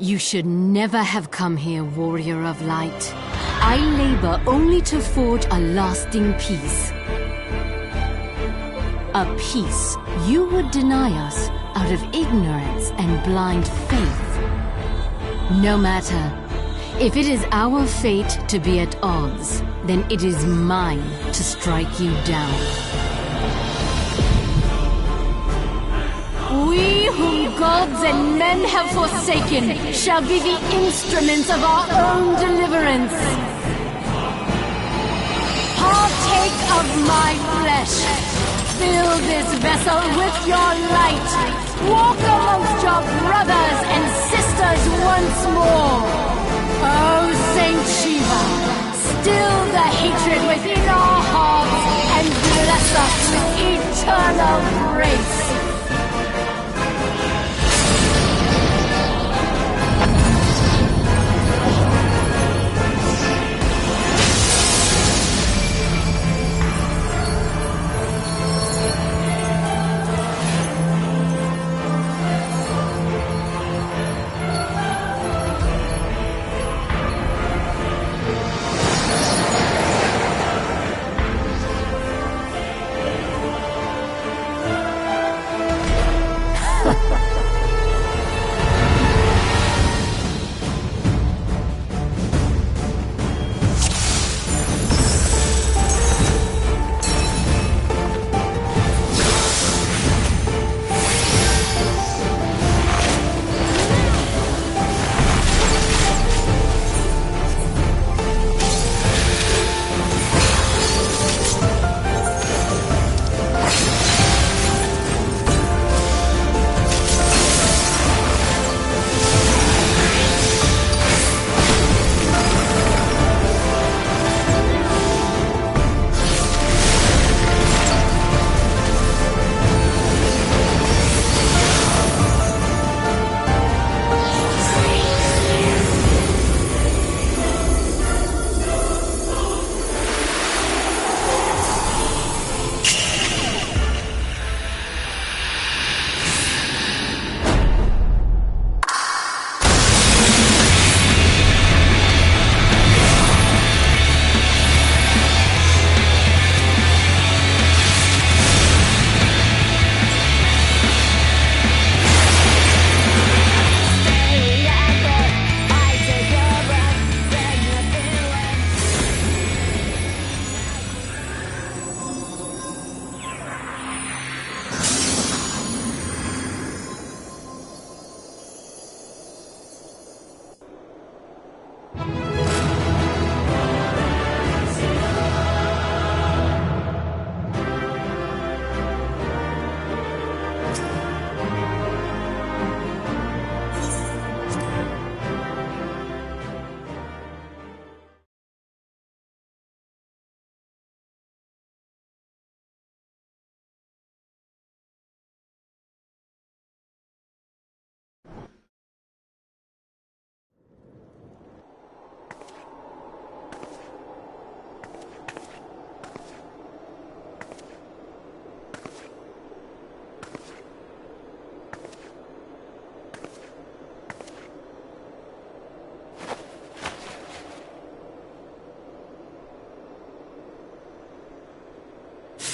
You should never have come here, Warrior of Light. I labor only to forge a lasting peace. A peace you would deny us out of ignorance and blind faith. No matter. If it is our fate to be at odds, then it is mine to strike you down. We whom gods and men have forsaken shall be the instruments of our own deliverance. Partake of my flesh. Fill this vessel with your light. Walk amongst your brothers and sisters once more. Oh, Saint Shiva, still the hatred within our hearts and bless us with eternal grace.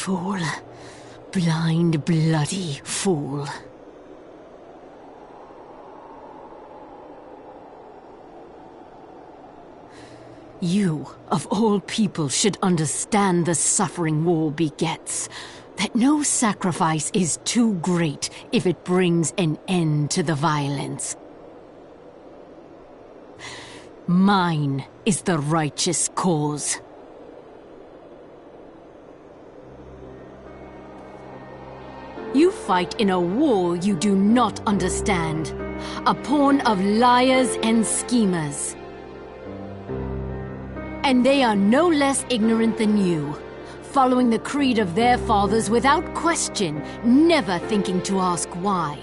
Fool. Blind, bloody fool. You, of all people, should understand the suffering war begets. That no sacrifice is too great if it brings an end to the violence. Mine is the righteous cause. You fight in a war you do not understand. A pawn of liars and schemers. And they are no less ignorant than you, following the creed of their fathers without question, never thinking to ask why.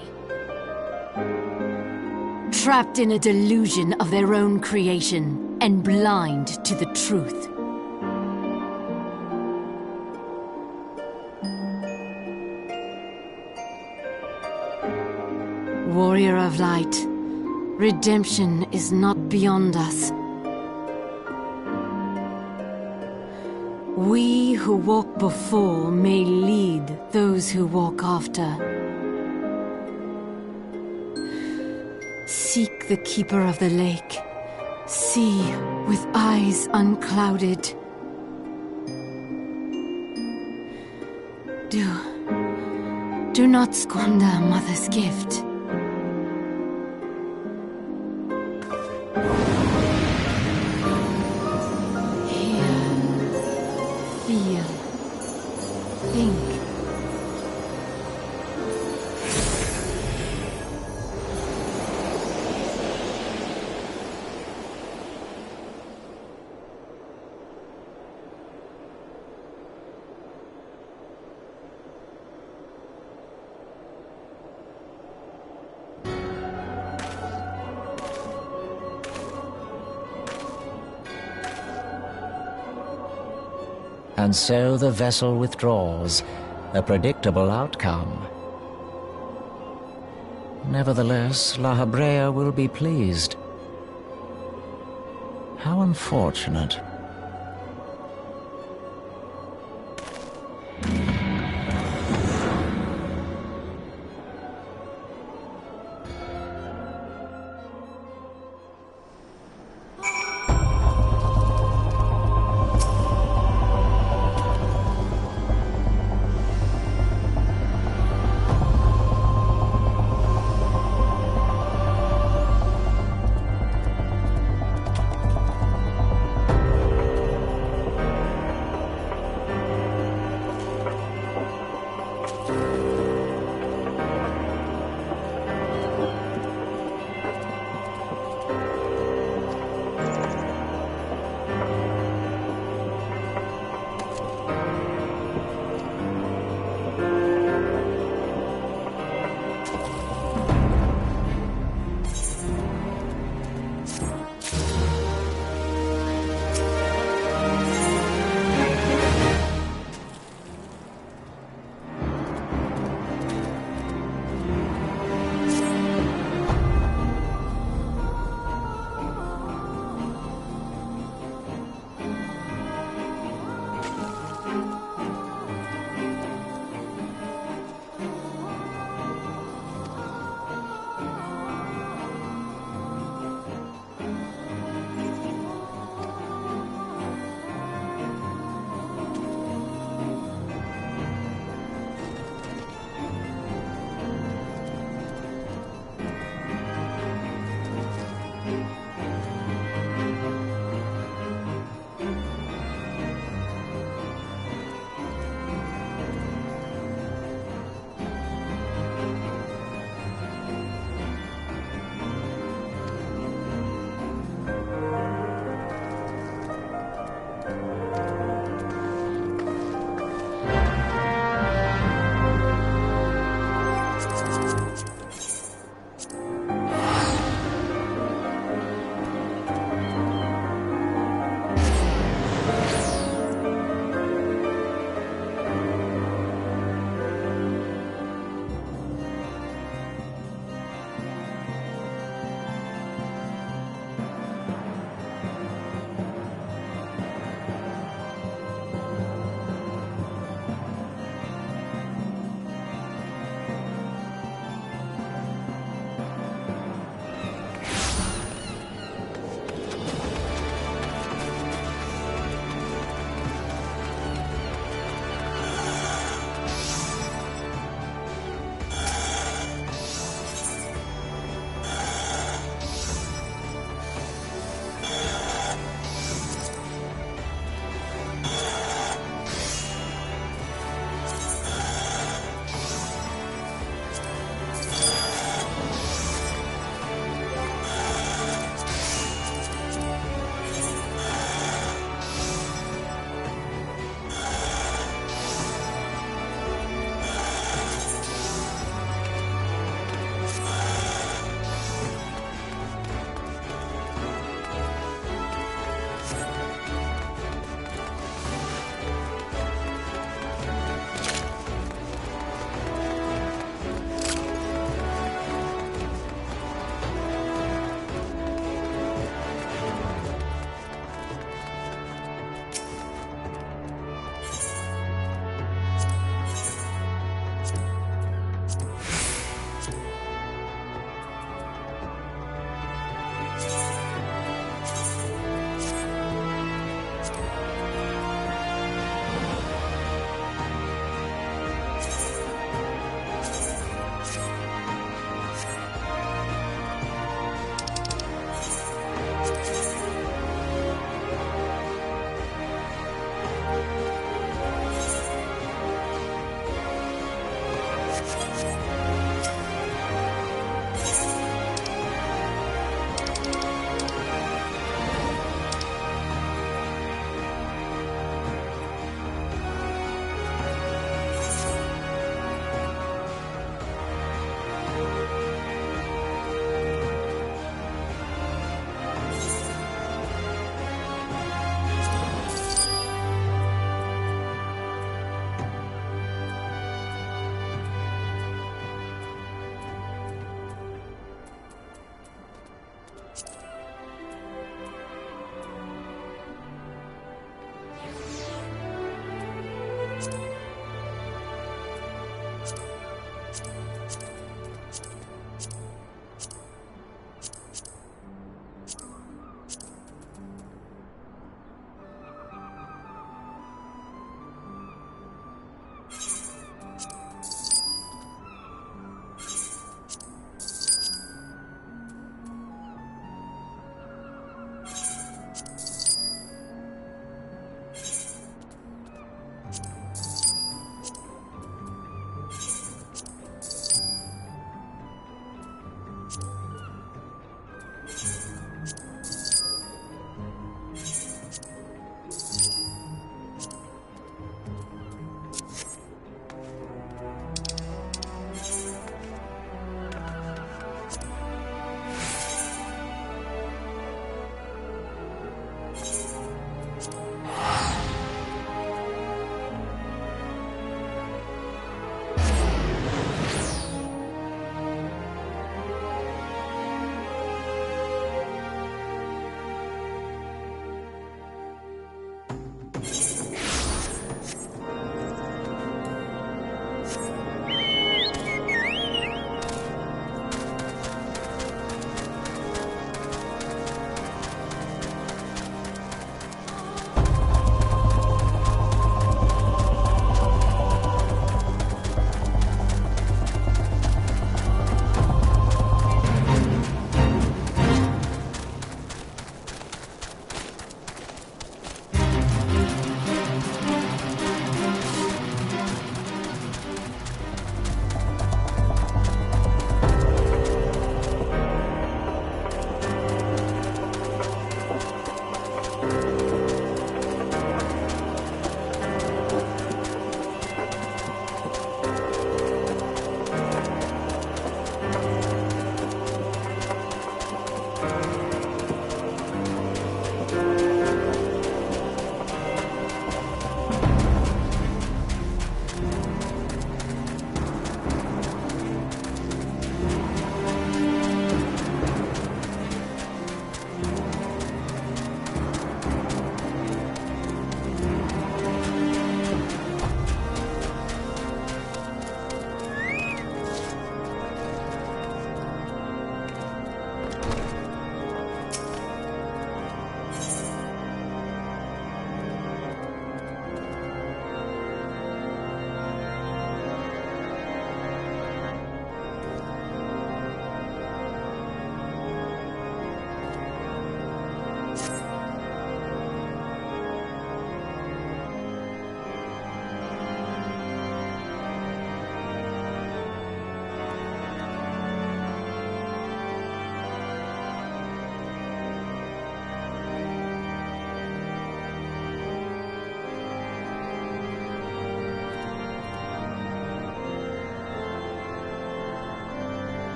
Trapped in a delusion of their own creation, and blind to the truth. Warrior of Light, Redemption is not beyond us. We who walk before may lead those who walk after. Seek the Keeper of the Lake. See with eyes unclouded. Do not squander Mother's gift. And so the vessel withdraws, a predictable outcome. Nevertheless, La Habrea will be pleased. How unfortunate.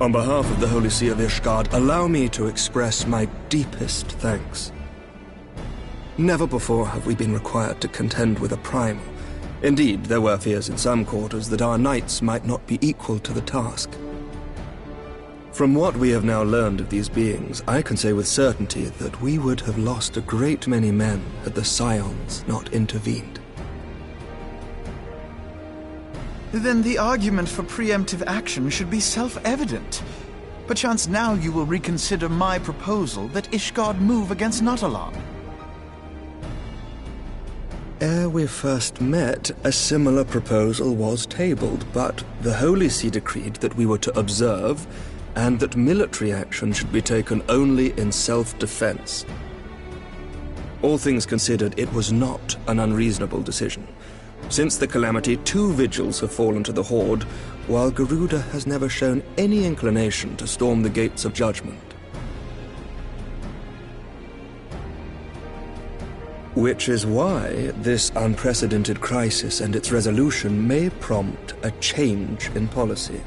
On behalf of the Holy See of Ishgard, allow me to express my deepest thanks. Never before have we been required to contend with a primal. Indeed, there were fears in some quarters that our knights might not be equal to the task. From what we have now learned of these beings, I can say with certainty that we would have lost a great many men had the Scions not intervened. Then the argument for preemptive action should be self-evident. Perchance now you will reconsider my proposal that Ishgard move against Nautalon. Ere we first met, a similar proposal was tabled, but the Holy See decreed that we were to observe, and that military action should be taken only in self-defense. All things considered, it was not an unreasonable decision. Since the calamity, 2 vigils have fallen to the Horde, while Garuda has never shown any inclination to storm the gates of judgment. Which is why this unprecedented crisis and its resolution may prompt a change in policy.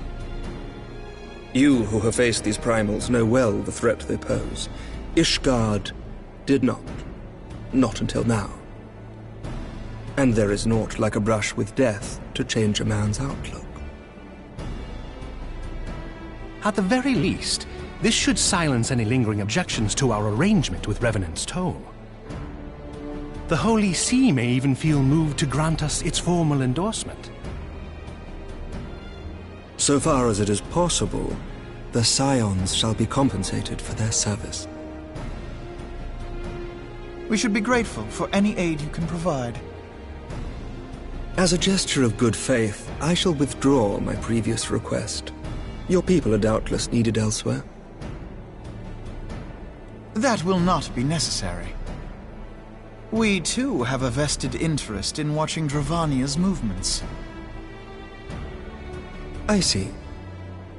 You who have faced these primals know well the threat they pose. Ishgard did not. Not until now. And there is naught like a brush with death to change a man's outlook. At the very least, this should silence any lingering objections to our arrangement with Revenant's Toll. The Holy See may even feel moved to grant us its formal endorsement. So far as it is possible, the Scions shall be compensated for their service. We should be grateful for any aid you can provide. As a gesture of good faith, I shall withdraw my previous request. Your people are doubtless needed elsewhere. That will not be necessary. We, too, have a vested interest in watching Dravania's movements. I see.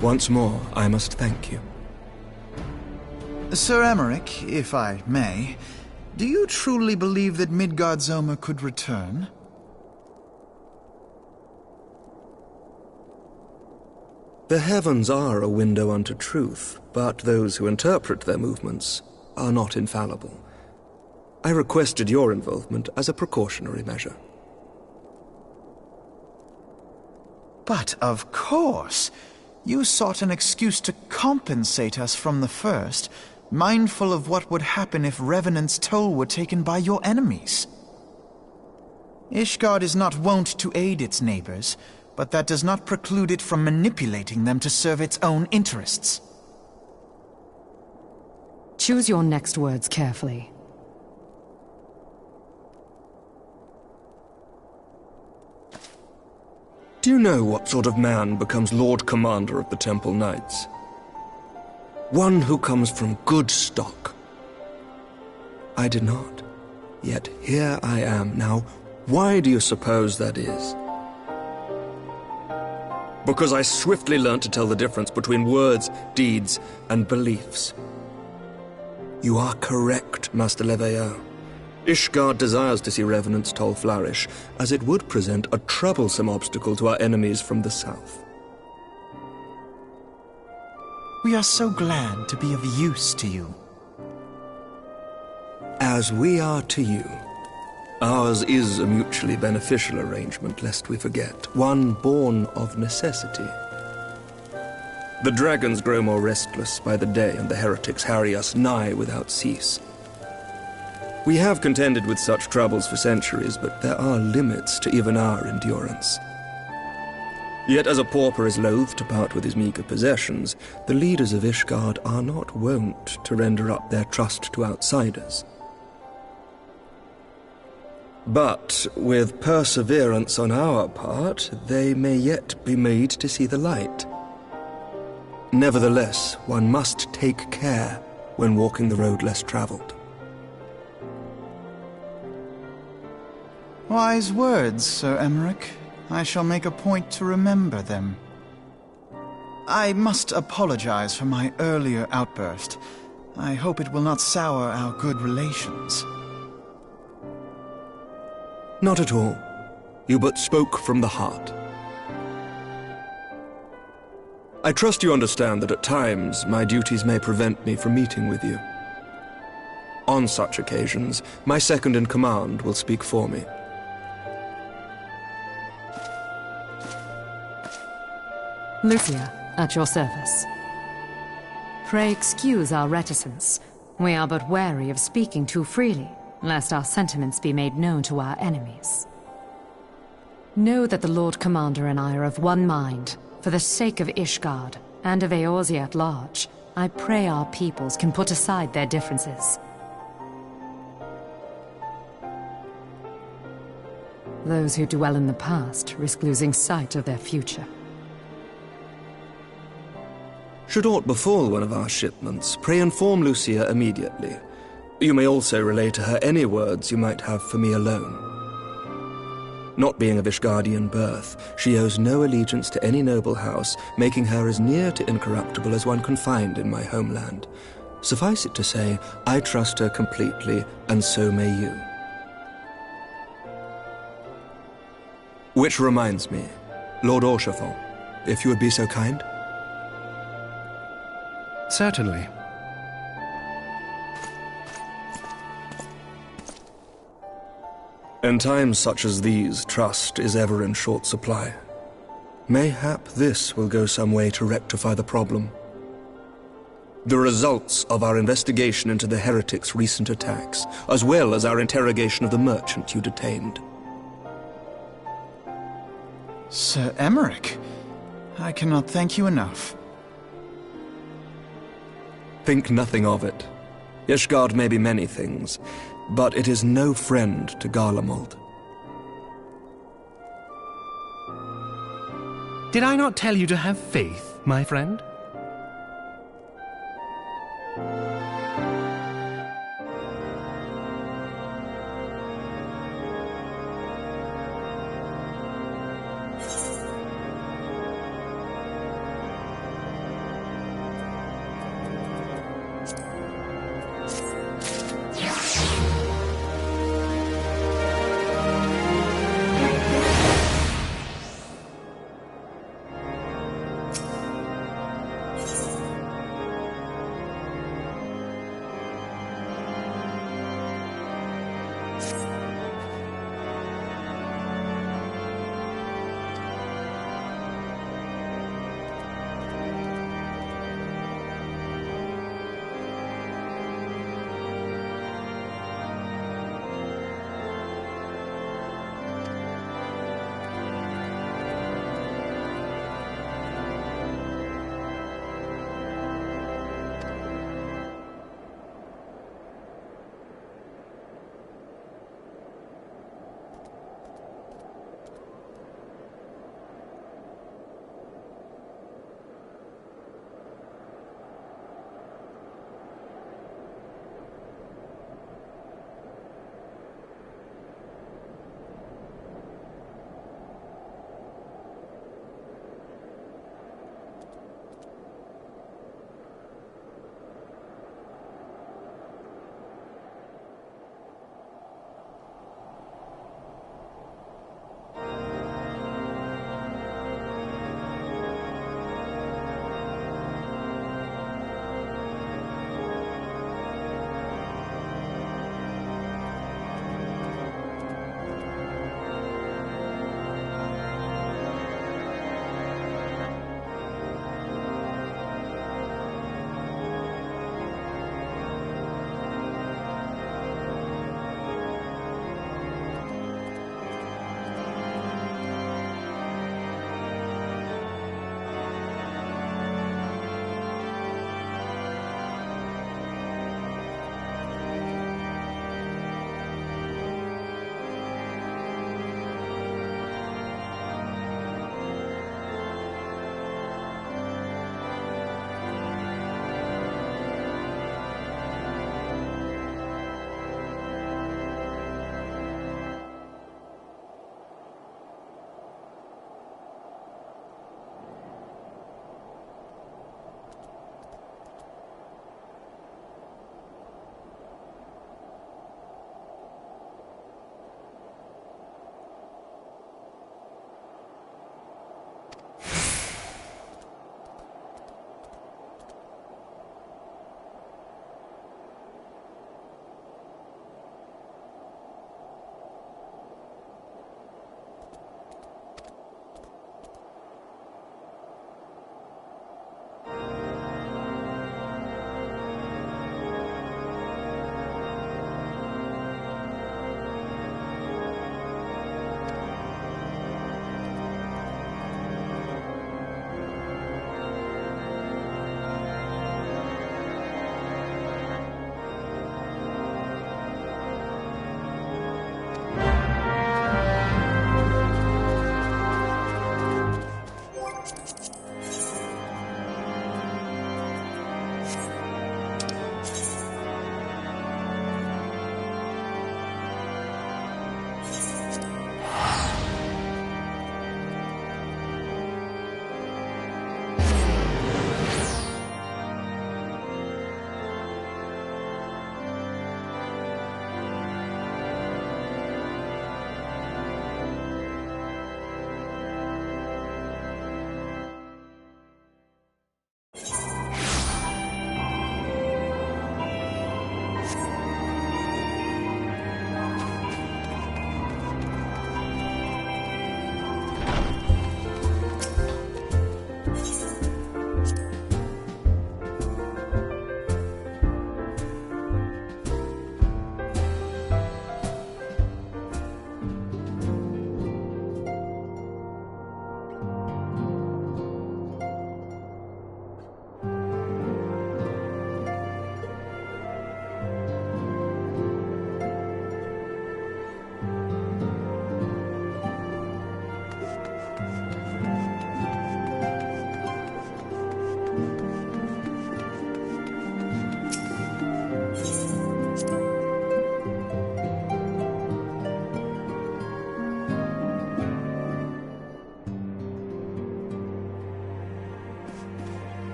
Once more, I must thank you. Sir Emmerich, if I may, do you truly believe that Midgard-Zoma could return? The heavens are a window unto truth, but those who interpret their movements are not infallible. I requested your involvement as a precautionary measure. But of course, you sought an excuse to compensate us from the first, mindful of what would happen if Revenant's Toll were taken by your enemies. Ishgard is not wont to aid its neighbors, but that does not preclude it from manipulating them to serve its own interests. Choose your next words carefully. Do you know what sort of man becomes Lord Commander of the Temple Knights? One who comes from good stock. I did not. Yet here I am now. Why do you suppose that is? Because I swiftly learned to tell the difference between words, deeds, and beliefs. You are correct, Master Leveilleur. Ishgard desires to see Revenant's Toll flourish, as it would present a troublesome obstacle to our enemies from the south. We are so glad to be of use to you. As we are to you. Ours is a mutually beneficial arrangement, lest we forget, one born of necessity. The dragons grow more restless by the day, and the heretics harry us nigh without cease. We have contended with such troubles for centuries, but there are limits to even our endurance. Yet as a pauper is loath to part with his meager possessions, the leaders of Ishgard are not wont to render up their trust to outsiders. But with perseverance on our part, they may yet be made to see the light. Nevertheless, one must take care when walking the road less traveled. Wise words, Sir Emmerich. I shall make a point to remember them. I must apologize for my earlier outburst. I hope it will not sour our good relations. Not at all. You but spoke from the heart. I trust you understand that at times my duties may prevent me from meeting with you. On such occasions, my second-in-command will speak for me. Lucia, at your service. Pray excuse our reticence. We are but wary of speaking too freely, lest our sentiments be made known to our enemies. Know that the Lord Commander and I are of one mind. For the sake of Ishgard, and of Eorzea at large, I pray our peoples can put aside their differences. Those who dwell in the past risk losing sight of their future. Should aught befall one of our shipments, pray inform Lucia immediately. You may also relay to her any words you might have for me alone. Not being of Ishgardian birth, she owes no allegiance to any noble house, making her as near to incorruptible as one can find in my homeland. Suffice it to say, I trust her completely, and so may you. Which reminds me, Lord Orshafon, if you would be so kind? Certainly. In times such as these, trust is ever in short supply. Mayhap this will go some way to rectify the problem. The results of our investigation into the heretics' recent attacks, as well as our interrogation of the merchant you detained. Sir Emmerich, I cannot thank you enough. Think nothing of it. Ishgard may be many things, but it is no friend to Garlemald. Did I not tell you to have faith, my friend?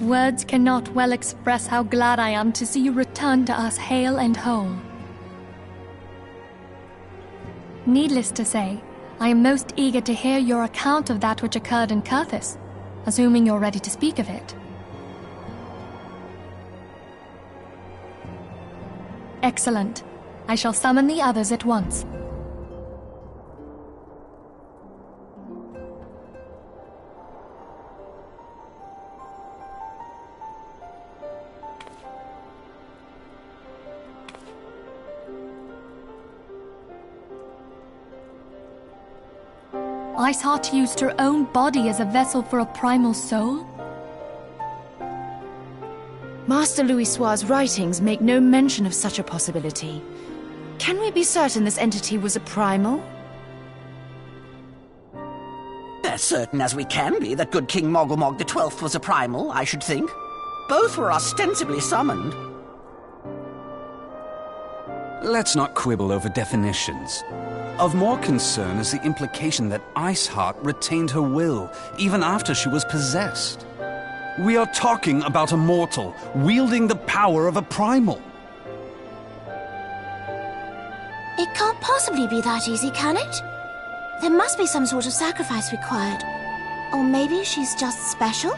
Words cannot well express how glad I am to see you return to us hale and whole. Needless to say, I am most eager to hear your account of that which occurred in Curthis, assuming you're ready to speak of it. Excellent. I shall summon the others at once. Iceheart used her own body as a vessel for a primal soul? Master Louisoir's writings make no mention of such a possibility. Can we be certain this entity was a primal? As certain as we can be that good King Mogglemog the 12th was a primal, I should think. Both were ostensibly summoned. Let's not quibble over definitions. Of more concern is the implication that Iceheart retained her will, even after she was possessed. We are talking about a mortal, wielding the power of a primal. It can't possibly be that easy, can it? There must be some sort of sacrifice required. Or maybe she's just special?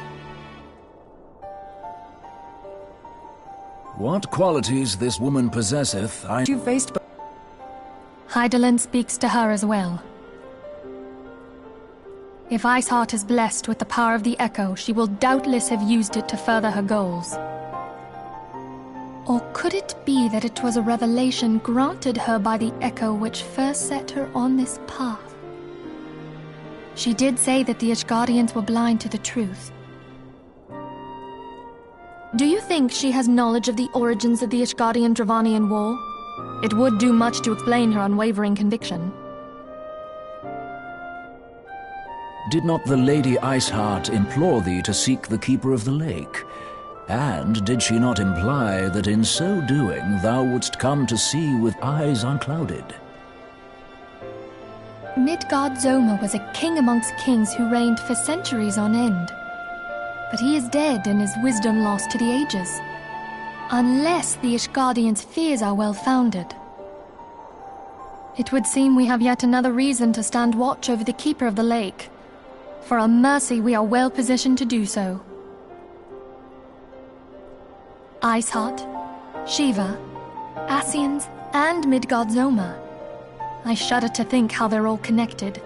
What qualities this woman possesseth, You faced Hydaelyn speaks to her as well. If Iceheart is blessed with the power of the Echo, she will doubtless have used it to further her goals. Or could it be that it was a revelation granted her by the Echo which first set her on this path? She did say that the Ishgardians were blind to the truth. Do you think she has knowledge of the origins of the Ishgardian-Dravanian War? It would do much to explain her unwavering conviction. Did not the Lady Iceheart implore thee to seek the Keeper of the Lake? And did she not imply that in so doing thou wouldst come to see with eyes unclouded? Midgard-Zoma was a king amongst kings who reigned for centuries on end. But he is dead and his wisdom lost to the ages. Unless the Ishgardians' fears are well-founded. It would seem we have yet another reason to stand watch over the Keeper of the Lake. For a mercy, we are well positioned to do so. Iceheart, Shiva, Ascians, and Midgard-Zoma. I shudder to think how they're all connected.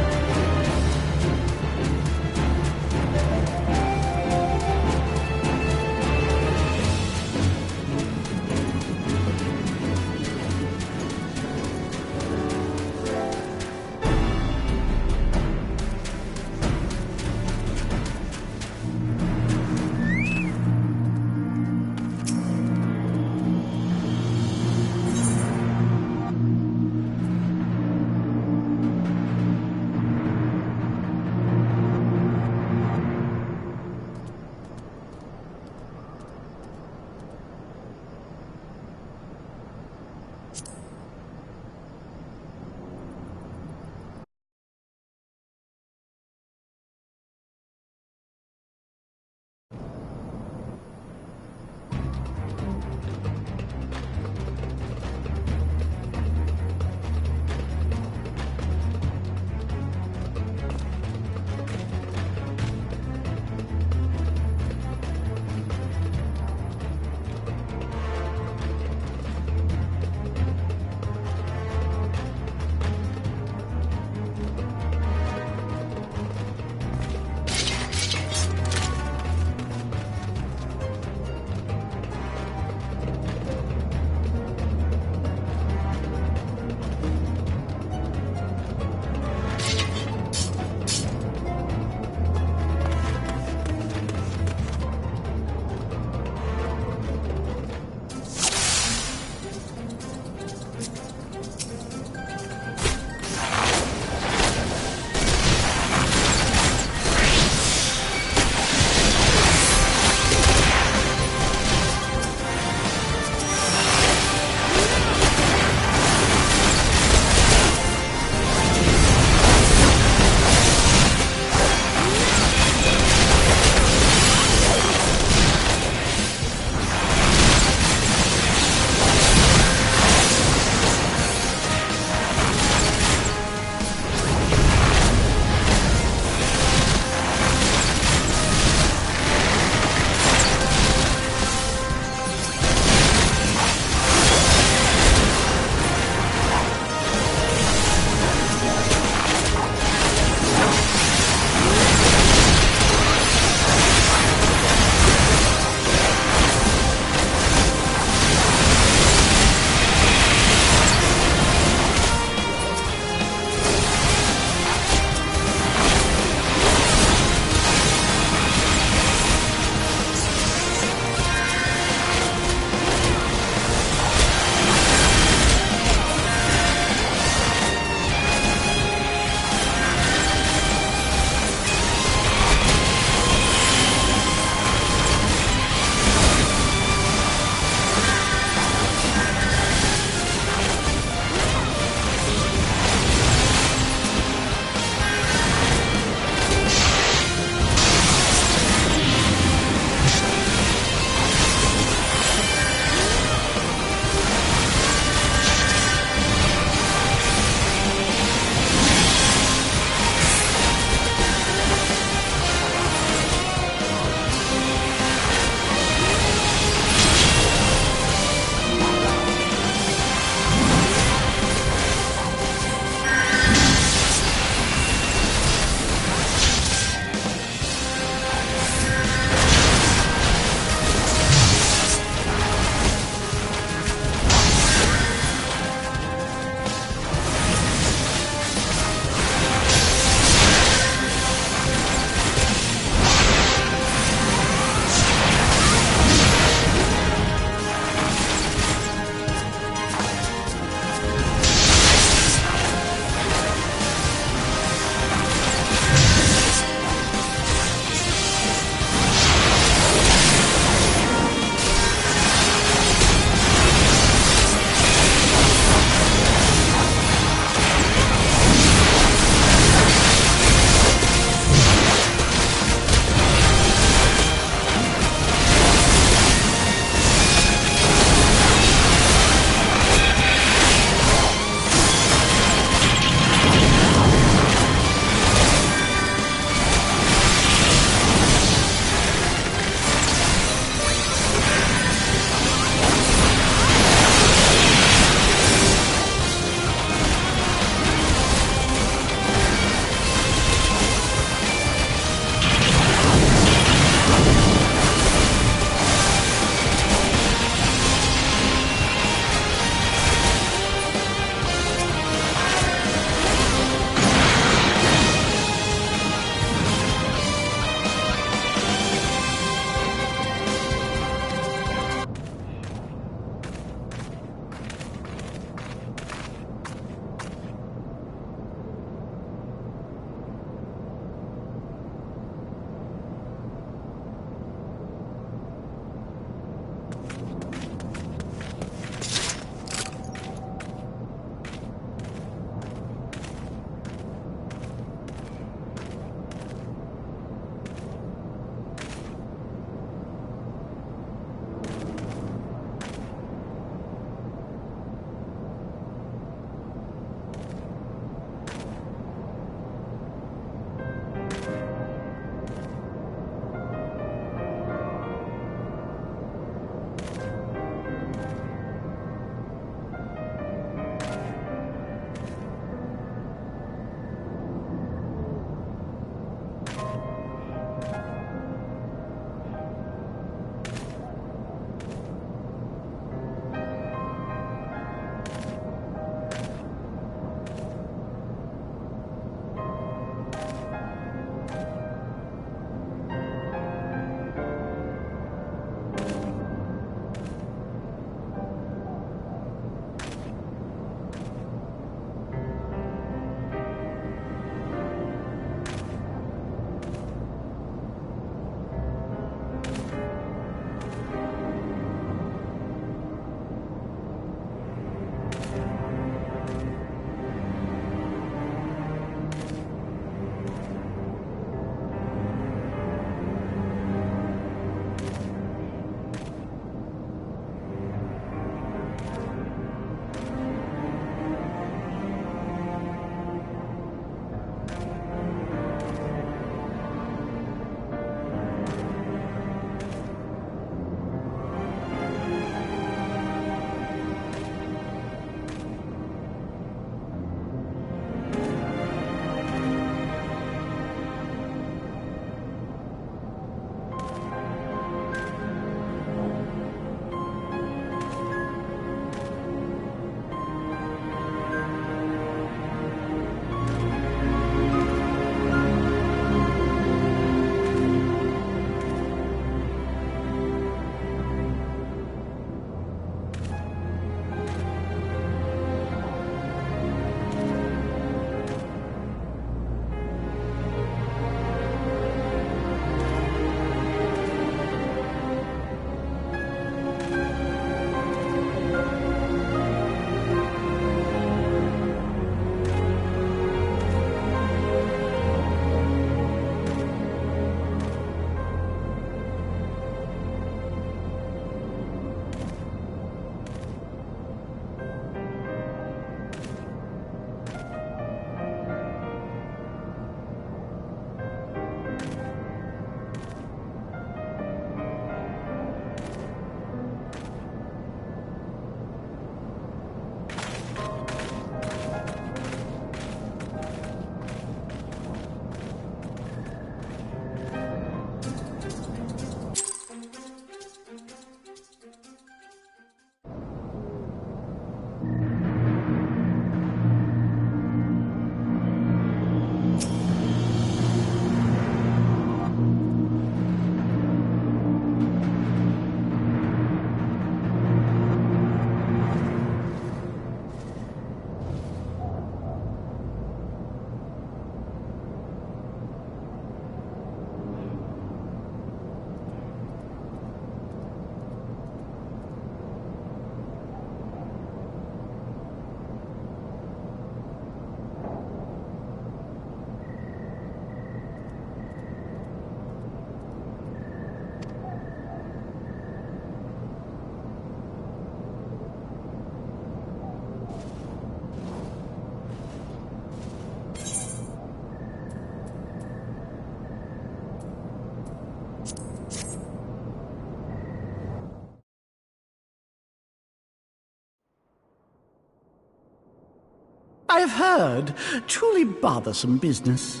I've heard. Truly bothersome business.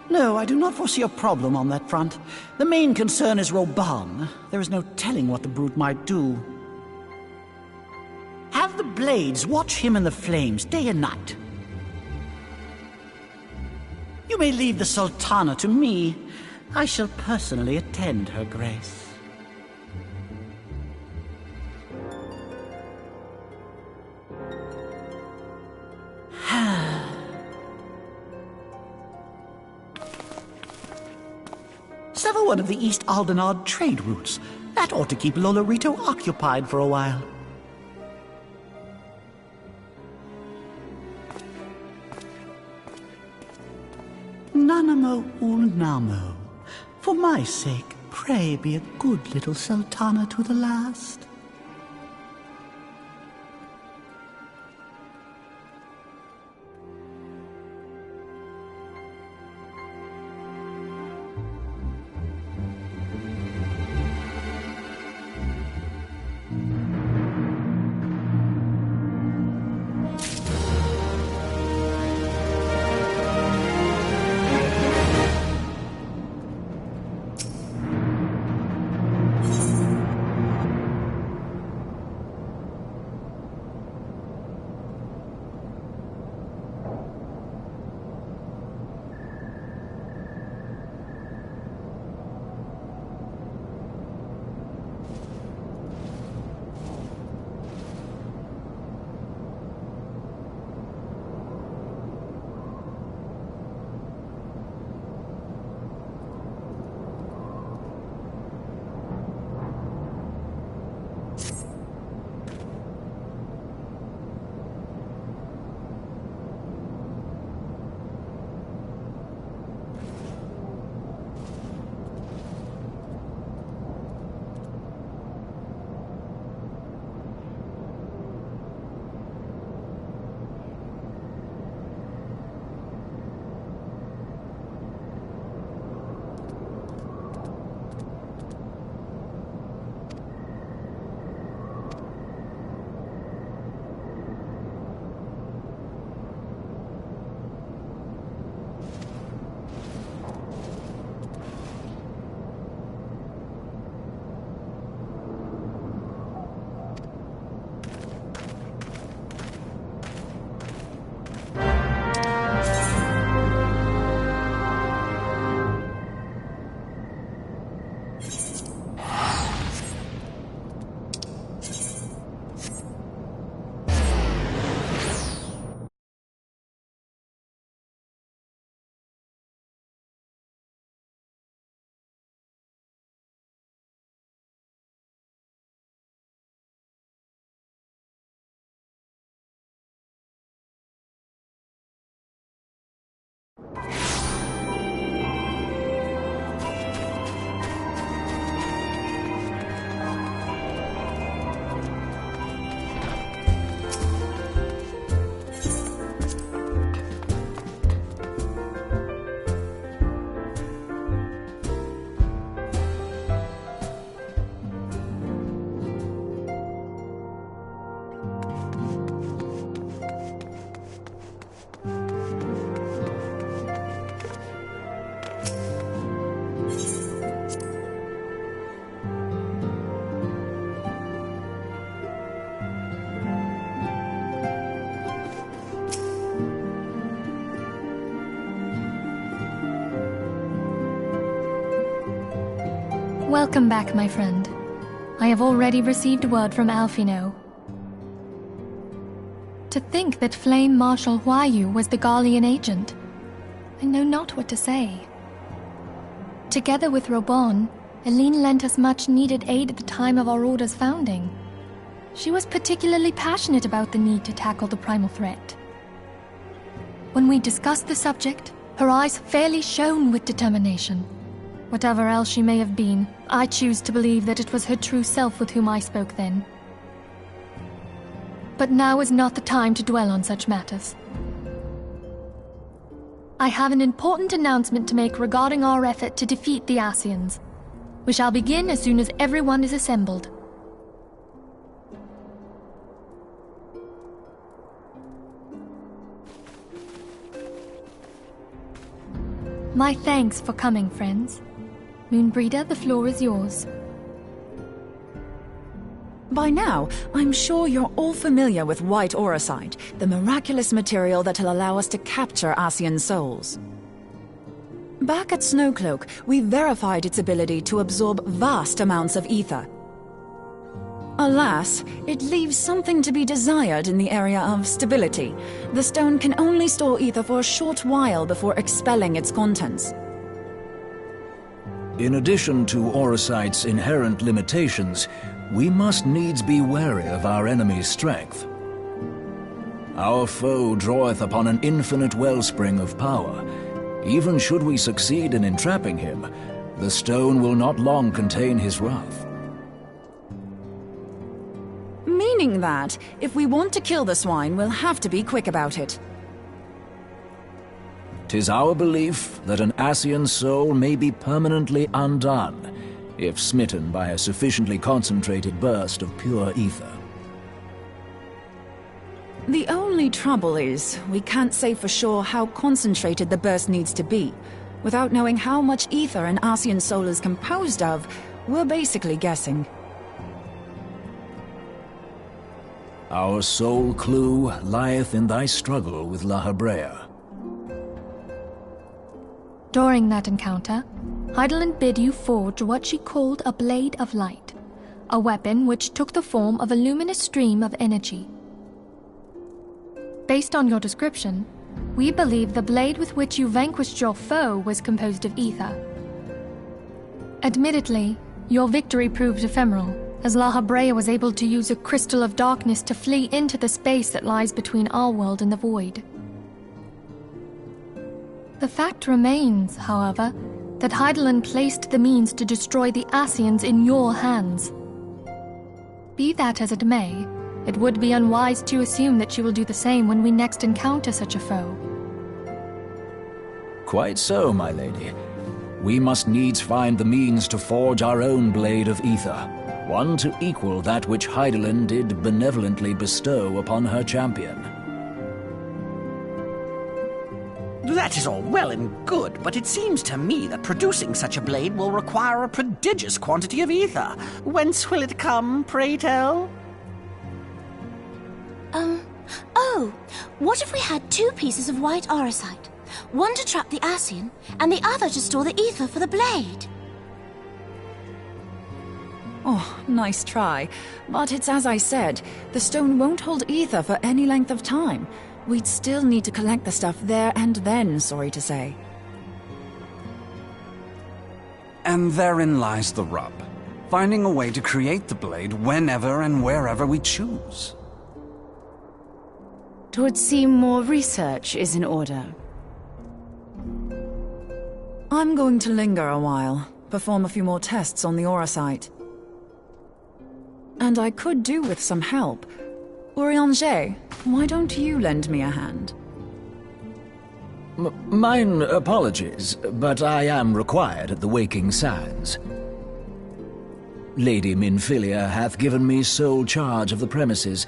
No, I do not foresee a problem on that front. The main concern is Roban. There is no telling what the brute might do. Have the Blades watch him in the flames day and night. You may leave the Sultana to me. I shall personally attend her grace. Sever one of the East Aldenard trade routes. That ought to keep Lolorito occupied for a while. Nanamo Ulnamo. For my sake, pray be a good little Sultana to the last. Welcome back, my friend. I have already received word from Alphino. To think that Flame Marshal Huayu was the Garlean agent, I know not what to say. Together with Robon, Eline lent us much-needed aid at the time of our Order's founding. She was particularly passionate about the need to tackle the primal threat. When we discussed the subject, her eyes fairly shone with determination. Whatever else she may have been, I choose to believe that it was her true self with whom I spoke then. But now is not the time to dwell on such matters. I have an important announcement to make regarding our effort to defeat the Ascians. We shall begin as soon as everyone is assembled. My thanks for coming, friends. Moonbreeder, the floor is yours. By now, I'm sure you're all familiar with white auracite, the miraculous material that'll allow us to capture Asian souls. Back at Snowcloak, we verified its ability to absorb vast amounts of ether. Alas, it leaves something to be desired in the area of stability. The stone can only store ether for a short while before expelling its contents. In addition to auracite's inherent limitations, we must needs be wary of our enemy's strength. Our foe draweth upon an infinite wellspring of power. Even should we succeed in entrapping him, the stone will not long contain his wrath. Meaning that, if we want to kill the swine, we'll have to be quick about it. 'Tis our belief that an Asian soul may be permanently undone, if smitten by a sufficiently concentrated burst of pure ether. The only trouble is, we can't say for sure how concentrated the burst needs to be. Without knowing how much ether an Asian soul is composed of, we're basically guessing. Our sole clue lieth in thy struggle with La Hebrea. During that encounter, Heidelin bid you forge what she called a Blade of Light, a weapon which took the form of a luminous stream of energy. Based on your description, we believe the blade with which you vanquished your foe was composed of ether. Admittedly, your victory proved ephemeral, as La Hebrea was able to use a crystal of darkness to flee into the space that lies between our world and the void. The fact remains, however, that Heidelin placed the means to destroy the Asians in your hands. Be that as it may, it would be unwise to assume that she will do the same when we next encounter such a foe. Quite so, my lady. We must needs find the means to forge our own blade of ether, one to equal that which Heidelin did benevolently bestow upon her champion. That is all well and good, but it seems to me that producing such a blade will require a prodigious quantity of ether. Whence will it come, pray tell? Oh, what if we had 2 pieces of white auracite? One to trap the Asian, and the other to store the ether for the blade. Oh, nice try. But it's as I said, the stone won't hold ether for any length of time. We'd still need to collect the stuff there and then, sorry to say. And therein lies the rub. Finding a way to create the blade whenever and wherever we choose. 'Twould seem more research is in order. I'm going to linger a while, perform a few more tests on the auracite. And I could do with some help. Urianger, why don't you lend me a hand? Mine apologies, but I am required at the Waking Sands. Lady Minfilia hath given me sole charge of the premises.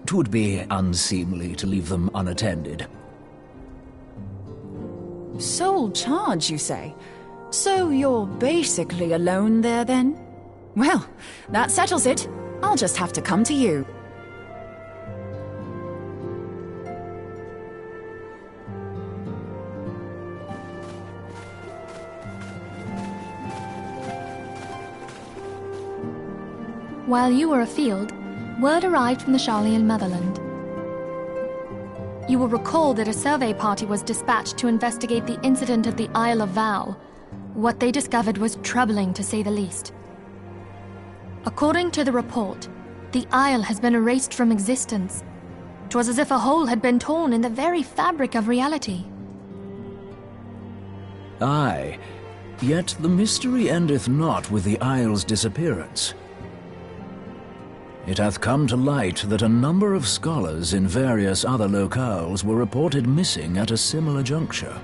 'Twould be unseemly to leave them unattended. Sole charge, you say? So you're basically alone there, then? Well, that settles it. I'll just have to come to you. While you were afield, word arrived from the Sharlayan motherland. You will recall that a survey party was dispatched to investigate the incident at the Isle of Val. What they discovered was troubling, to say the least. According to the report, the isle has been erased from existence. 'Twas as if a hole had been torn in the very fabric of reality. Aye, yet the mystery endeth not with the isle's disappearance. It hath come to light that a number of scholars in various other locales were reported missing at a similar juncture.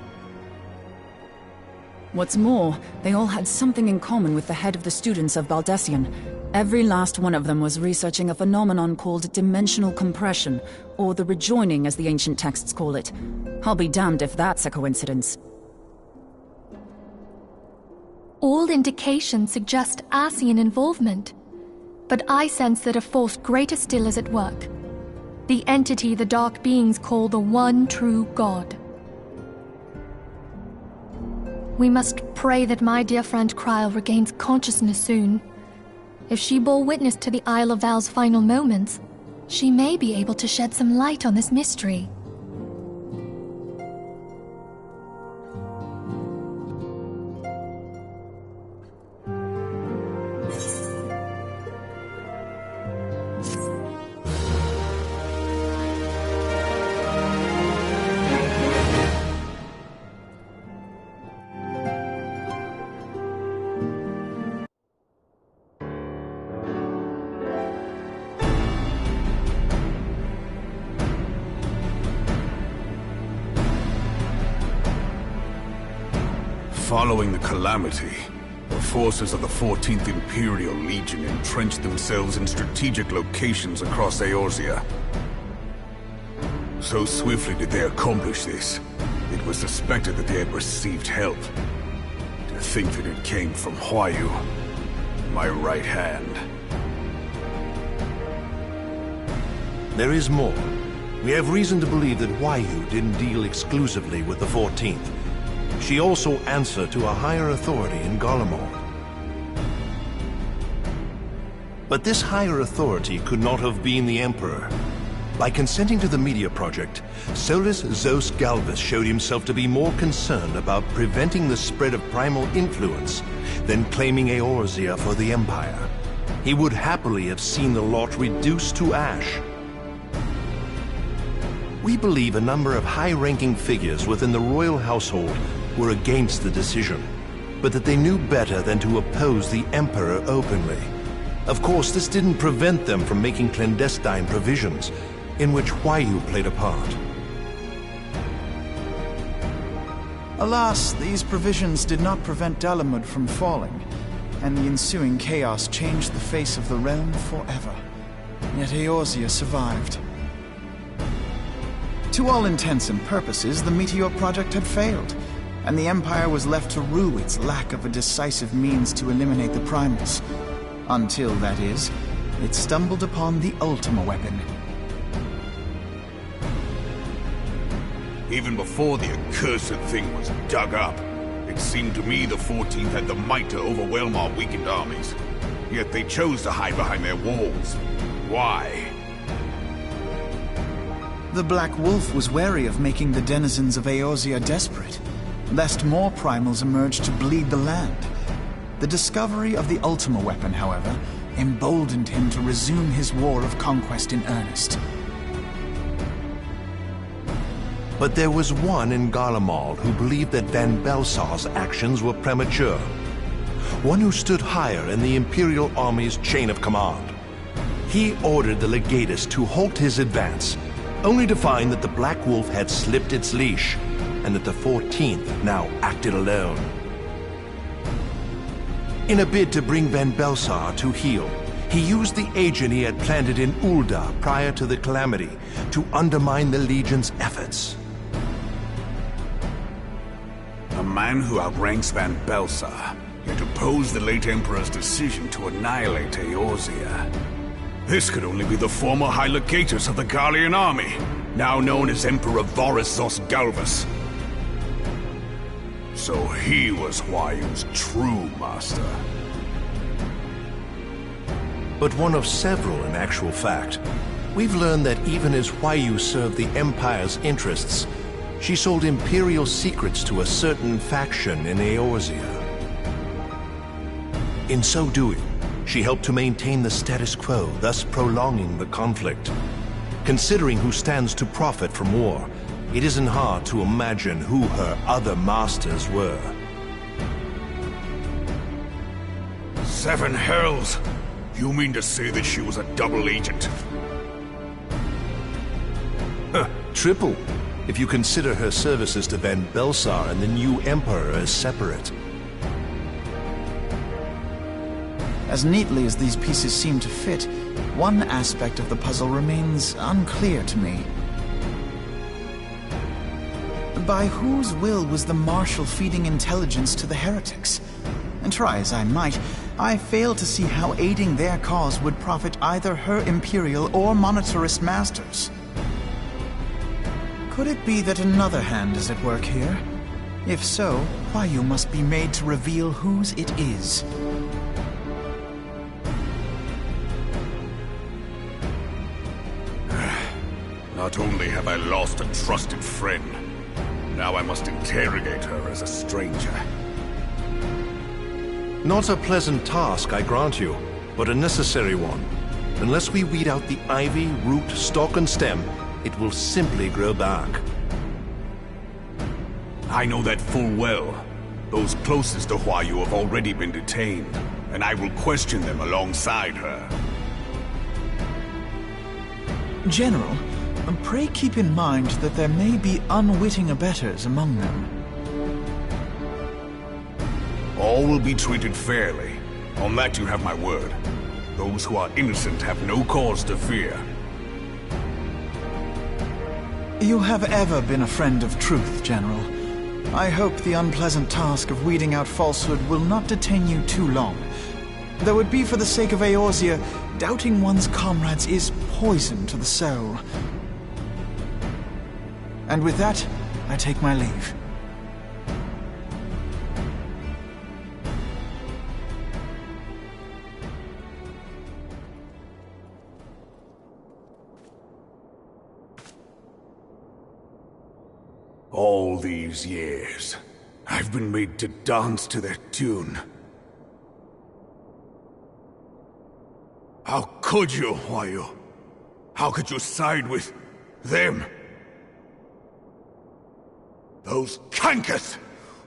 What's more, they all had something in common with the head of the students of Baldessian. Every last one of them was researching a phenomenon called dimensional compression, or the rejoining as the ancient texts call it. I'll be damned if that's a coincidence. All indications suggest Ascian involvement. But I sense that a force greater still is at work. The entity the Dark Beings call the One True God. We must pray that my dear friend Kryl regains consciousness soon. If she bore witness to the Isle of Val's final moments, she may be able to shed some light on this mystery. Following the calamity, the forces of the 14th Imperial Legion entrenched themselves in strategic locations across Eorzea. So swiftly did they accomplish this, it was suspected that they had received help. To think that it came from Huayu, my right hand. There is more. We have reason to believe that Huayu didn't deal exclusively with the 14th. She also answered to a higher authority in Garlemald. But this higher authority could not have been the Emperor. By consenting to the Media Project, Solus Zos Galvus showed himself to be more concerned about preventing the spread of primal influence than claiming Eorzea for the Empire. He would happily have seen the lot reduced to ash. We believe a number of high-ranking figures within the royal household were against the decision, but that they knew better than to oppose the Emperor openly. Of course, this didn't prevent them from making clandestine provisions, in which Huayu played a part. Alas, these provisions did not prevent Dalamud from falling, and the ensuing chaos changed the face of the realm forever. Yet Eorzea survived. To all intents and purposes, the Meteor Project had failed, and the Empire was left to rue its lack of a decisive means to eliminate the primals. Until, that is, it stumbled upon the Ultima weapon. Even before the accursed thing was dug up, it seemed to me the 14th had the might to overwhelm our weakened armies. Yet they chose to hide behind their walls. Why? The Black Wolf was wary of making the denizens of Eorzea desperate, lest more primals emerge to bleed the land. The discovery of the Ultima weapon, however, emboldened him to resume his war of conquest in earnest. But there was one in Garlemald who believed that Van Belsar's actions were premature. One who stood higher in the Imperial Army's chain of command. He ordered the Legatus to halt his advance, only to find that the Black Wolf had slipped its leash, and that the 14th now acted alone. In a bid to bring Van Belsar to heel, he used the agent he had planted in Ul'dah prior to the calamity to undermine the Legion's efforts. A man who outranks Van Belsar, yet opposed the late Emperor's decision to annihilate Eorzea. This could only be the former High Legatus of the Garlean army, now known as Emperor Voris Zos Galvus. So he was Huayu's true master. But one of several in actual fact. We've learned that even as Huayu served the Empire's interests, she sold Imperial secrets to a certain faction in Eorzea. In so doing, she helped to maintain the status quo, thus prolonging the conflict. Considering who stands to profit from war, it isn't hard to imagine who her other masters were. Seven hells! You mean to say that she was a double agent? Triple, if you consider her services to Van Belsar and the new Emperor as separate. As neatly as these pieces seem to fit, one aspect of the puzzle remains unclear to me. By whose will was the Marshal feeding intelligence to the heretics? And try as I might, I fail to see how aiding their cause would profit either her Imperial or Monetarist masters. Could it be that another hand is at work here? If so, Huayu must be made to reveal whose it is. Not only have I lost a trusted friend, now I must interrogate her as a stranger. Not a pleasant task, I grant you, but a necessary one. Unless we weed out the ivy, root, stalk, and stem, it will simply grow back. I know that full well. Those closest to Huayu have already been detained, and I will question them alongside her. General, pray keep in mind that there may be unwitting abettors among them. All will be treated fairly. On that you have my word. Those who are innocent have no cause to fear. You have ever been a friend of truth, General. I hope the unpleasant task of weeding out falsehood will not detain you too long. Though it be for the sake of Eorzea, doubting one's comrades is poison to the soul. And with that, I take my leave. All these years, I've been made to dance to their tune. How could you, Huayu? How could you side with them? Those cankers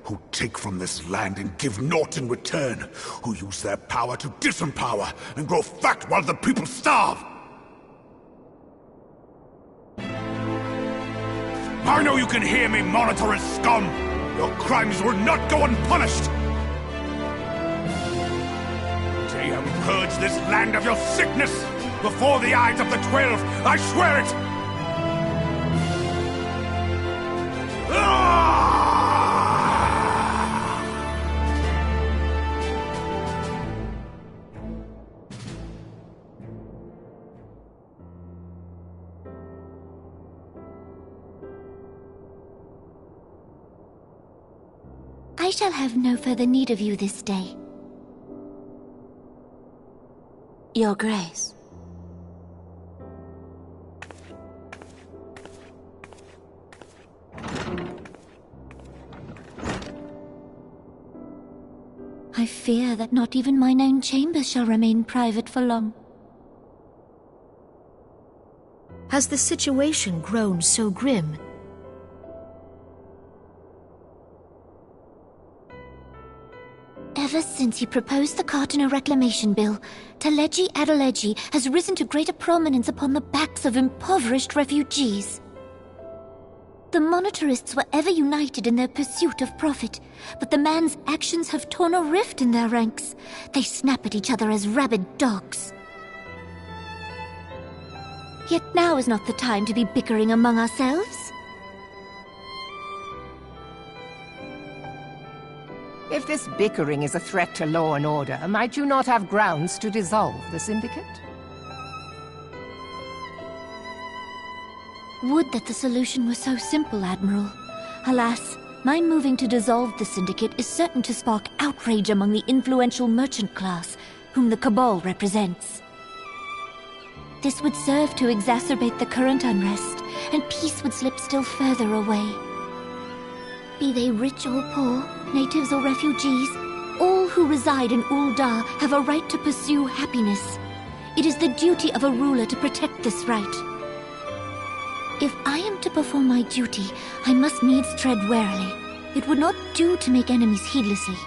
who take from this land and give naught in return, who use their power to disempower and grow fat while the people starve. I know you can hear me, Monetarist scum! Your crimes will not go unpunished! Day I will purge this land of your sickness! Before the eyes of the 12, I swear it! I shall have no further need of you this day. Your Grace. I fear that not even mine own chambers shall remain private for long. Has the situation grown so grim? Ever since he proposed the Cartiner Reclamation Bill, Teleji Adeleji has risen to greater prominence upon the backs of impoverished refugees. The Monetarists were ever united in their pursuit of profit, but the man's actions have torn a rift in their ranks. They snap at each other as rabid dogs. Yet now is not the time to be bickering among ourselves. If this bickering is a threat to law and order, might you not have grounds to dissolve the Syndicate? Would that the solution were so simple, Admiral. Alas, my moving to dissolve the Syndicate is certain to spark outrage among the influential merchant class, whom the Cabal represents. This would serve to exacerbate the current unrest, and peace would slip still further away. Be they rich or poor, natives or refugees, all who reside in Ul'dah have a right to pursue happiness. It is the duty of a ruler to protect this right. If I am to perform my duty, I must needs tread warily. It would not do to make enemies heedlessly.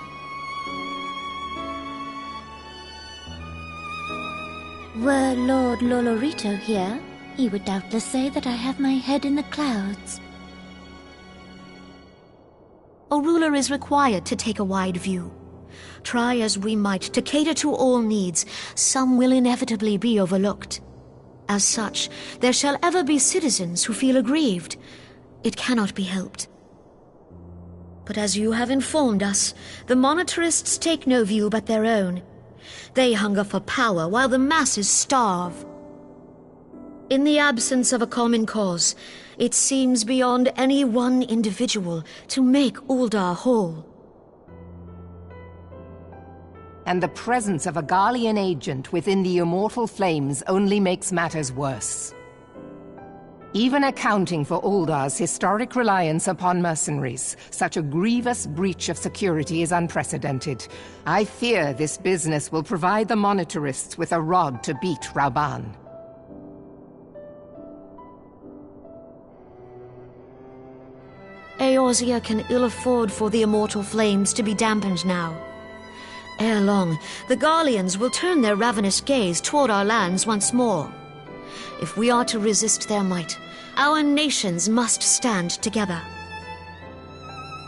Were Lord Lolorito here, he would doubtless say that I have my head in the clouds. A ruler is required to take a wide view. Try as we might to cater to all needs, some will inevitably be overlooked. As such, there shall ever be citizens who feel aggrieved. It cannot be helped. But as you have informed us, the monetarists take no view but their own. They hunger for power while the masses starve. In the absence of a common cause, it seems beyond any one individual to make Uldar whole. And the presence of a Garlean agent within the Immortal Flames only makes matters worse. Even accounting for Uldar's historic reliance upon mercenaries, such a grievous breach of security is unprecedented. I fear this business will provide the monetarists with a rod to beat Rauban. Eorzea can ill afford for the Immortal Flames to be dampened now. Ere long, the Garleans will turn their ravenous gaze toward our lands once more. If we are to resist their might, our nations must stand together.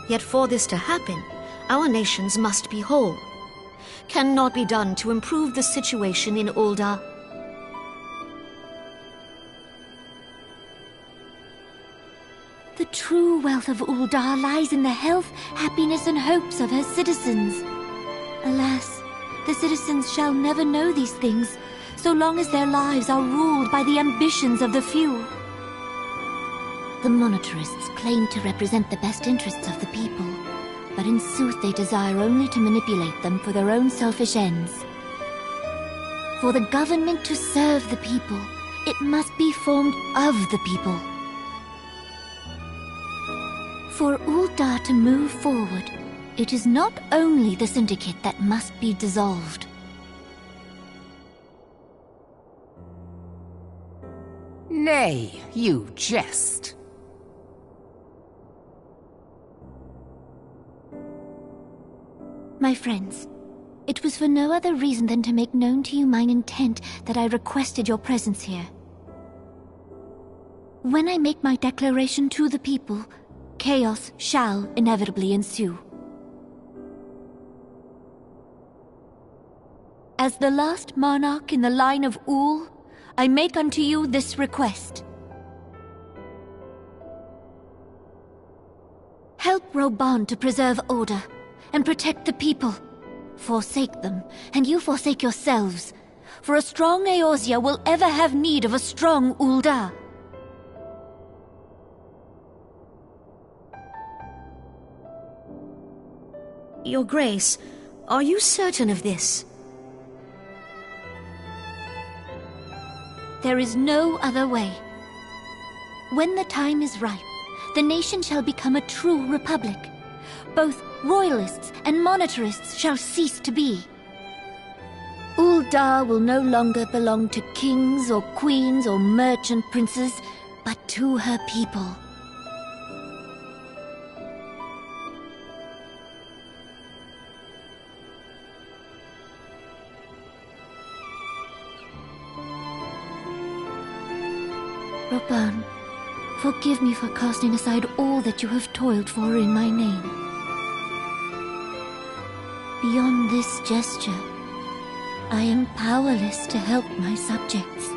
Yet for this to happen, our nations must be whole. Cannot be done to improve the situation in Uldar. The true wealth of Uldar lies in the health, happiness, and hopes of her citizens. Alas, the citizens shall never know these things, so long as their lives are ruled by the ambitions of the few. The monetarists claim to represent the best interests of the people, but in sooth they desire only to manipulate them for their own selfish ends. For the government to serve the people, it must be formed of the people. For Uldar to move forward, it is not only the Syndicate that must be dissolved. Nay, you jest. My friends, it was for no other reason than to make known to you mine intent that I requested your presence here. When I make my declaration to the people, chaos shall inevitably ensue. As the last monarch in the line of Ul, I make unto you this request. Help Rauban to preserve order and protect the people. Forsake them, and you forsake yourselves. For a strong Eorzea will ever have need of a strong Uldar. Your Grace, are you certain of this? There is no other way. When the time is ripe, the nation shall become a true republic. Both royalists and monetarists shall cease to be. Uldar will no longer belong to kings or queens or merchant princes, but to her people. Rauban, forgive me for casting aside all that you have toiled for in my name. Beyond this gesture, I am powerless to help my subjects.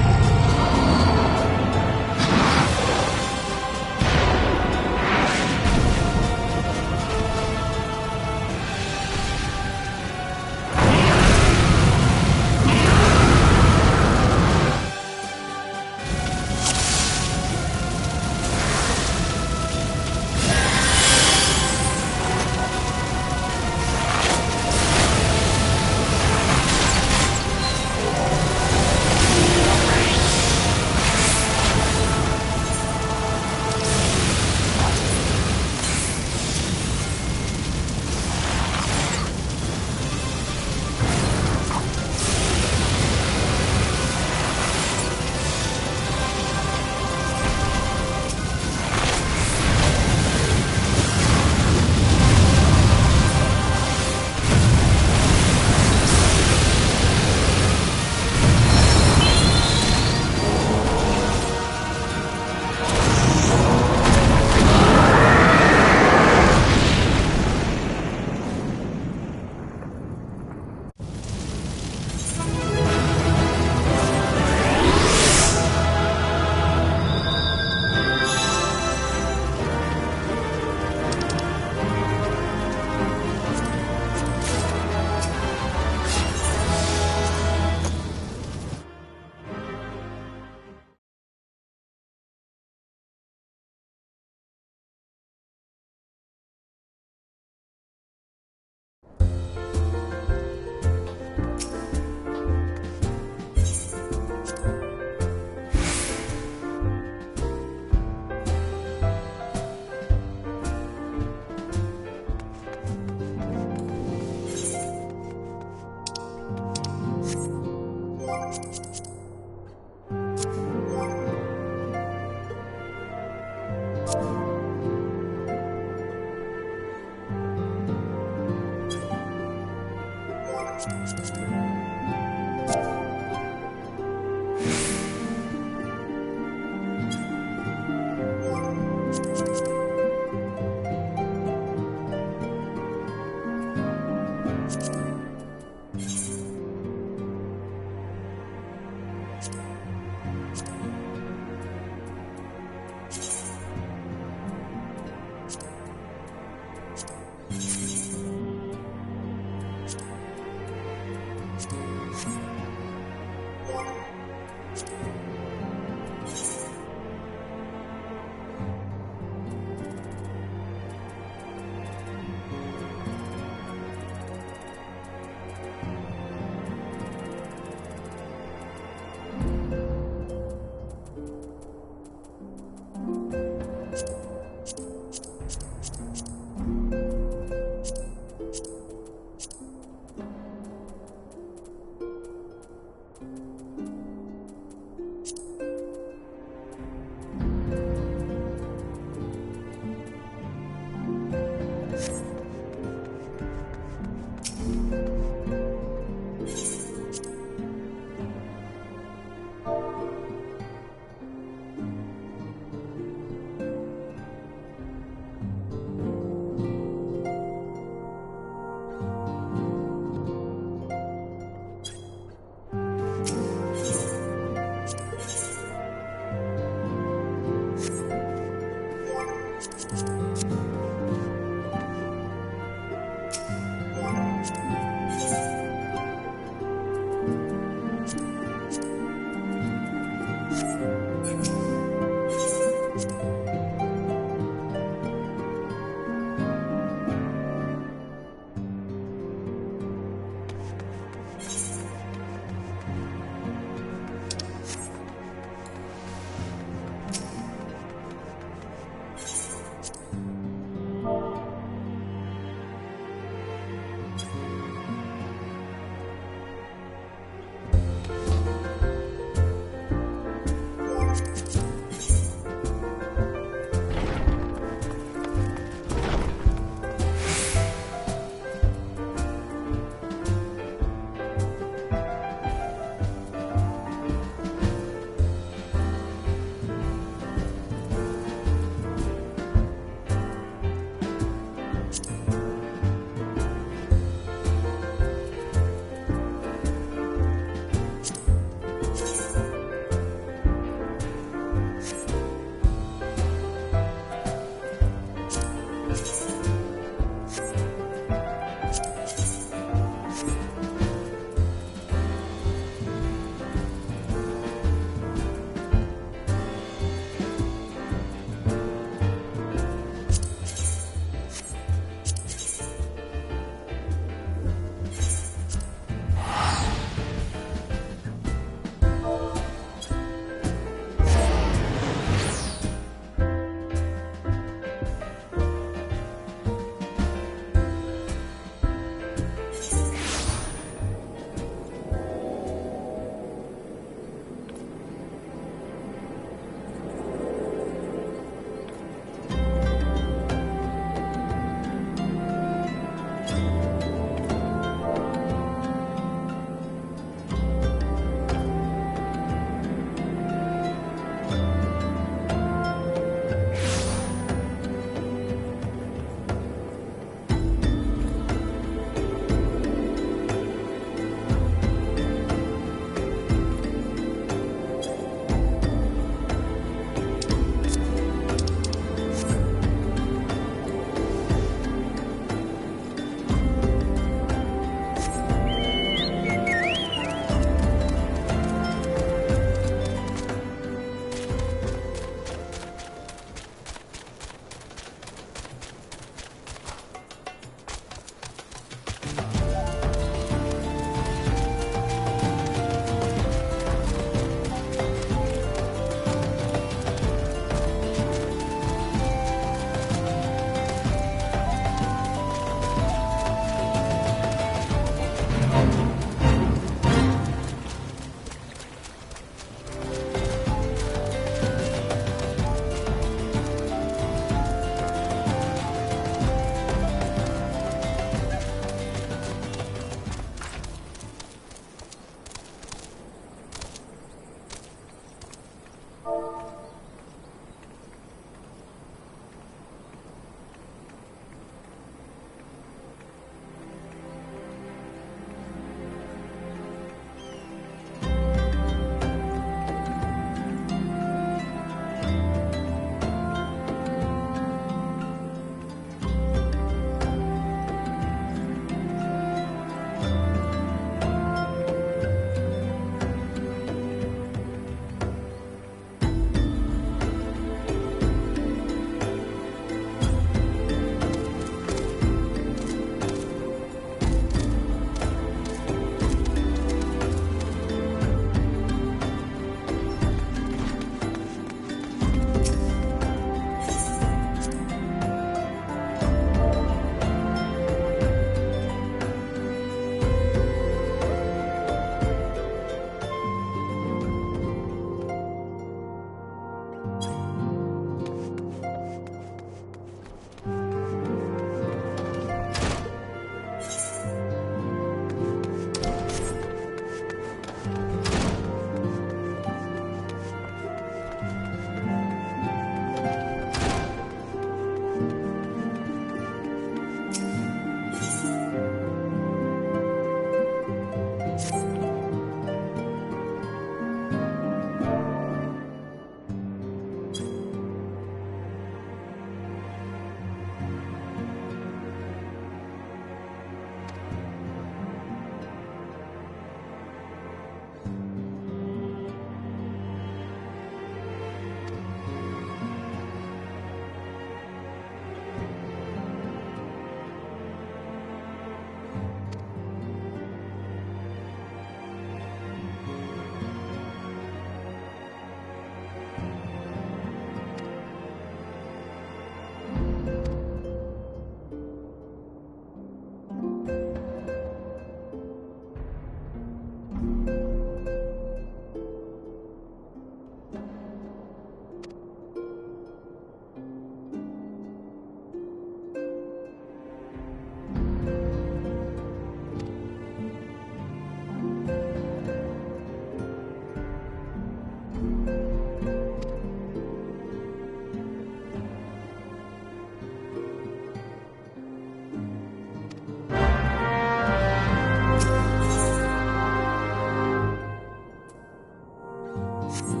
Silence.